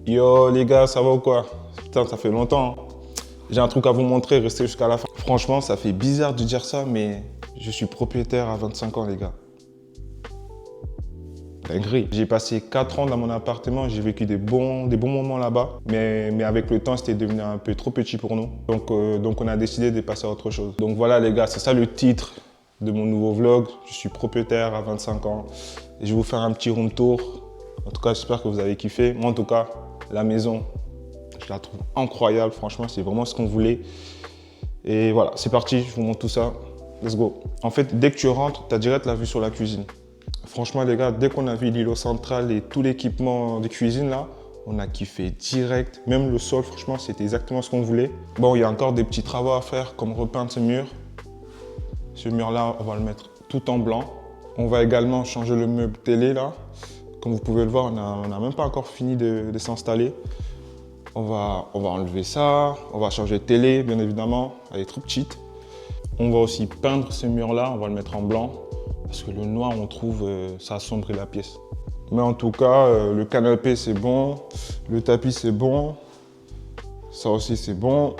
Yo les gars, ça va ou quoi? Putain, ça fait longtemps. J'ai un truc à vous montrer, restez jusqu'à la fin. Franchement, ça fait bizarre de dire ça, mais je suis propriétaire à 25 ans les gars. Dinguerie. J'ai passé 4 ans dans mon appartement, j'ai vécu des bons moments là-bas, mais avec le temps, c'était devenu un peu trop petit pour nous. Donc on a décidé de passer à autre chose. Donc voilà les gars, c'est ça le titre de mon nouveau vlog. Je suis propriétaire à 25 ans et je vais vous faire un petit room tour. En tout cas, j'espère que vous avez kiffé. Moi en tout cas, la maison, je la trouve incroyable. Franchement, c'est vraiment ce qu'on voulait. Et voilà, c'est parti, je vous montre tout ça. Let's go. En fait, dès que tu rentres, tu as direct la vue sur la cuisine. Franchement, les gars, dès qu'on a vu l'îlot central et tout l'équipement de cuisine là, on a kiffé direct. Même le sol, franchement, c'était exactement ce qu'on voulait. Bon, il y a encore des petits travaux à faire, comme repeindre ce mur. Ce mur-là, on va le mettre tout en blanc. On va également changer le meuble télé là. Comme vous pouvez le voir, on n'a même pas encore fini de s'installer. On va enlever ça, on va changer de télé, bien évidemment, elle est trop petite. On va aussi peindre ce mur-là, on va le mettre en blanc, parce que le noir, on trouve, ça assombrit la pièce. Mais en tout cas, le canapé, c'est bon, le tapis, c'est bon, ça aussi, c'est bon,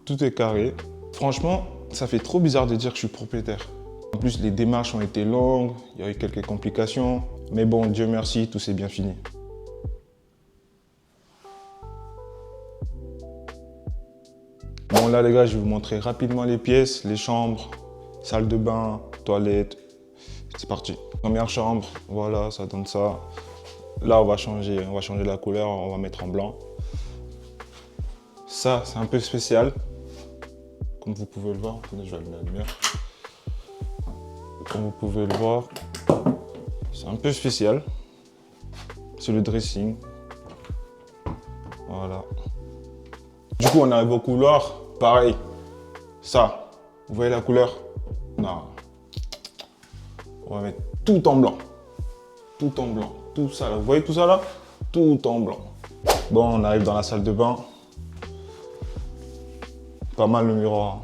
tout est carré. Franchement, ça fait trop bizarre de dire que je suis propriétaire. En plus, les démarches ont été longues, il y a eu quelques complications, mais bon, Dieu merci, tout s'est bien fini. Bon là les gars, je vais vous montrer rapidement les pièces, les chambres, salle de bain, toilette. C'est parti. Première chambre, voilà, ça donne ça. Là, on va changer la couleur, on va mettre en blanc. Ça, c'est un peu spécial. Comme vous pouvez le voir, attendez, je vais allumer la lumière. Comme vous pouvez le voir, c'est un peu spécial. C'est le dressing. Voilà. Du coup, on arrive au couloir. Pareil, ça, vous voyez la couleur? Non. On va mettre tout en blanc. Tout en blanc. Tout ça là. Vous voyez tout ça là? Tout en blanc. Bon, on arrive dans la salle de bain. Pas mal le miroir.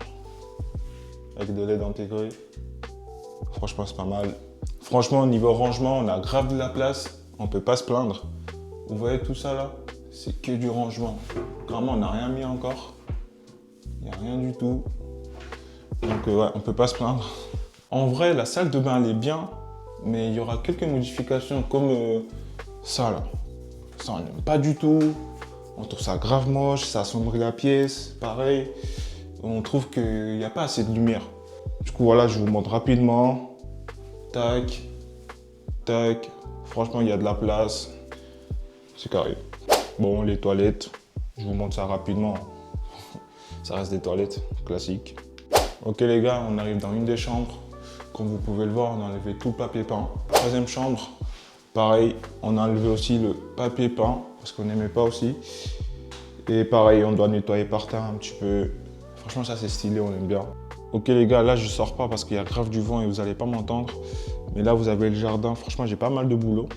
Avec de LED intégré. Franchement, c'est pas mal. Franchement, au niveau rangement, on a grave de la place. On peut pas se plaindre. Vous voyez tout ça là? C'est que du rangement. Vraiment, on n'a rien mis encore. Il n'y a rien du tout. Donc ouais, on peut pas se plaindre. En vrai, la salle de bain, elle est bien, mais il y aura quelques modifications comme ça là. Ça, on n'aime pas du tout. On trouve ça grave moche, ça assombrit la pièce, pareil. On trouve qu'il n'y a pas assez de lumière. Du coup, voilà, je vous montre rapidement. Tac, tac. Franchement, il y a de la place. C'est carré. Bon, les toilettes, je vous montre ça rapidement. Ça reste des toilettes classiques. Ok les gars, on arrive dans une des chambres. Comme vous pouvez le voir, on a enlevé tout le papier peint. Troisième chambre, pareil, on a enlevé aussi le papier peint parce qu'on n'aimait pas aussi. Et pareil, on doit nettoyer par terre un petit peu. Franchement, ça c'est stylé, on aime bien. Ok les gars, là je sors pas parce qu'il y a grave du vent et vous n'allez pas m'entendre. Mais là vous avez le jardin, franchement j'ai pas mal de boulot.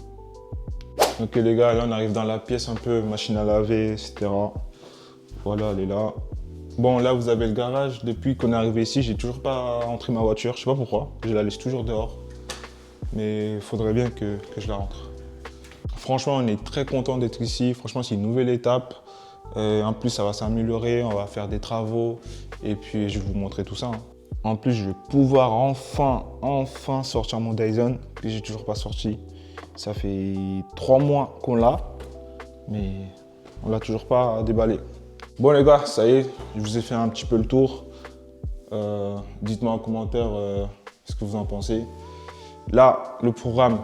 Ok les gars, là on arrive dans la pièce un peu machine à laver, etc. Voilà, elle est là. Bon, là, vous avez le garage. Depuis qu'on est arrivé ici, j'ai toujours pas rentré ma voiture. Je sais pas pourquoi. Je la laisse toujours dehors. Mais il faudrait bien que je la rentre. Franchement, on est très content d'être ici. Franchement, c'est une nouvelle étape. En plus, ça va s'améliorer. On va faire des travaux. Et puis, je vais vous montrer tout ça. En plus, je vais pouvoir enfin sortir mon Dyson que j'ai toujours pas sorti. Ça fait 3 mois qu'on l'a. Mais on l'a toujours pas déballé. Bon les gars, ça y est, je vous ai fait un petit peu le tour. Dites-moi en commentaire ce que vous en pensez. Là, le programme,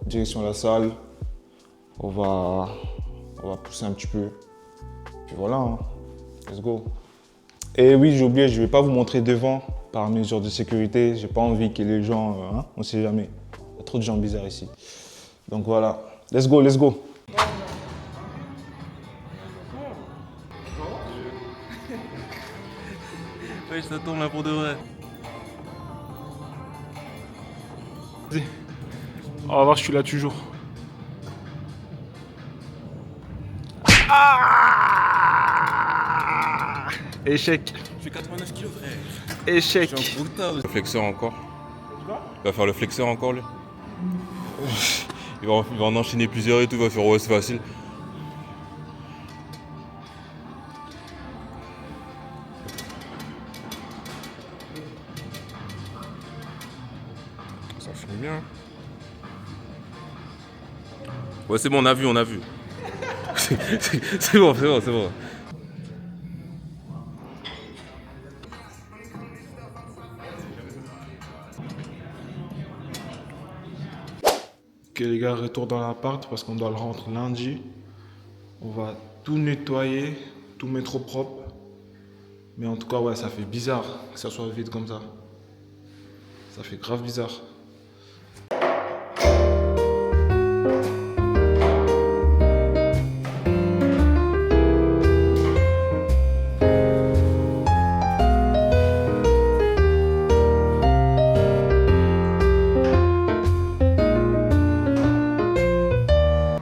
direction la salle. On va pousser un petit peu. Puis voilà, hein. Let's go. Et oui, j'ai oublié, je ne vais pas vous montrer devant par mesure de sécurité. J'ai pas envie que les gens, on ne sait jamais. Il y a trop de gens bizarres ici. Donc voilà, let's go, let's go. Ouais, ça tombe là pour de vrai. Vas-y. On va voir, je suis là toujours. Ah, échec. Je fais 89 kilos, frère. Échec. Je suis en broutard. Le flexeur encore. Quoi? Il va faire le flexeur encore lui. Il va en enchaîner plusieurs et tout, il va faire ouais c'est facile. C'est bien. Ouais, c'est bon, on a vu, on a vu. C'est bon, c'est bon, c'est bon. Ok les gars, retour dans l'appart parce qu'on doit le rentrer lundi. On va tout nettoyer, tout mettre au propre. Mais en tout cas, ouais, ça fait bizarre que ça soit vide comme ça. Ça fait grave bizarre.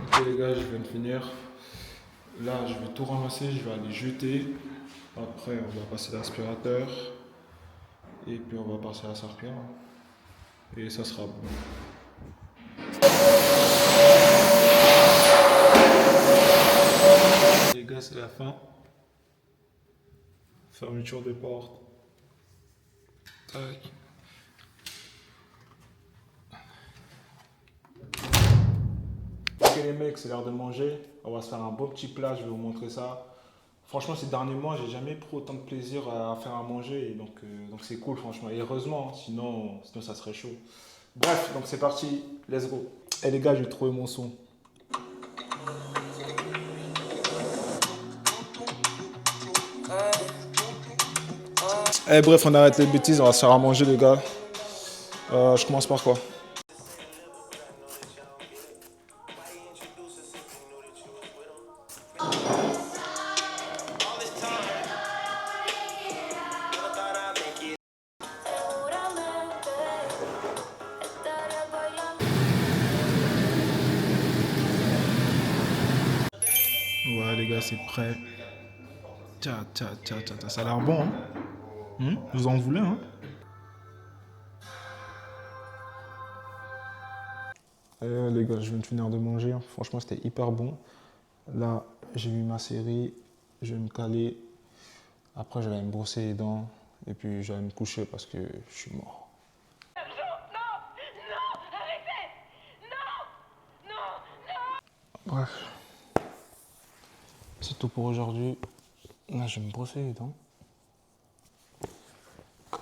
Ok les gars, je viens de finir. Là, je vais tout ramasser, je vais aller jeter. Après, on va passer l'aspirateur. Et puis, on va passer la serpillère. Et ça sera bon. Les gars, c'est la fin. Fermeture des portes. Tac. Ok les mecs, c'est l'heure de manger. On va se faire un beau petit plat, je vais vous montrer ça. Franchement, ces derniers mois, j'ai jamais pris autant de plaisir à faire à manger. Et donc c'est cool, franchement. Et heureusement, hein, sinon ça serait chaud. Bref, donc c'est parti. Let's go. Et les gars, j'ai trouvé mon son. Eh bref, on arrête les bêtises, on va se faire à manger les gars. Je commence par quoi? Ouais les gars, c'est prêt. Tcha, tcha, tcha, tcha, tcha. Ça a l'air bon, hein? Vous en voulez, hein? Les gars, je viens de finir de manger. Franchement, c'était hyper bon. Là, j'ai vu ma série. Je vais me caler. Après, j'allais me brosser les dents. Et puis, j'allais me coucher parce que je suis mort. Bref. C'est tout pour aujourd'hui. Là, je vais me brosser les dents.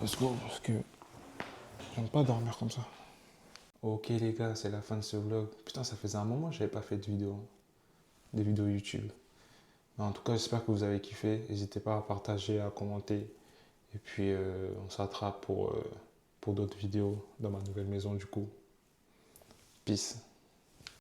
Let's go, parce que j'aime pas dormir comme ça. Ok les gars, c'est la fin de ce vlog. Putain, ça faisait un moment que j'avais pas fait de vidéo. Des vidéos YouTube. Mais en tout cas, j'espère que vous avez kiffé. N'hésitez pas à partager, à commenter. Et puis, on s'attrape pour d'autres vidéos dans ma nouvelle maison du coup. Peace.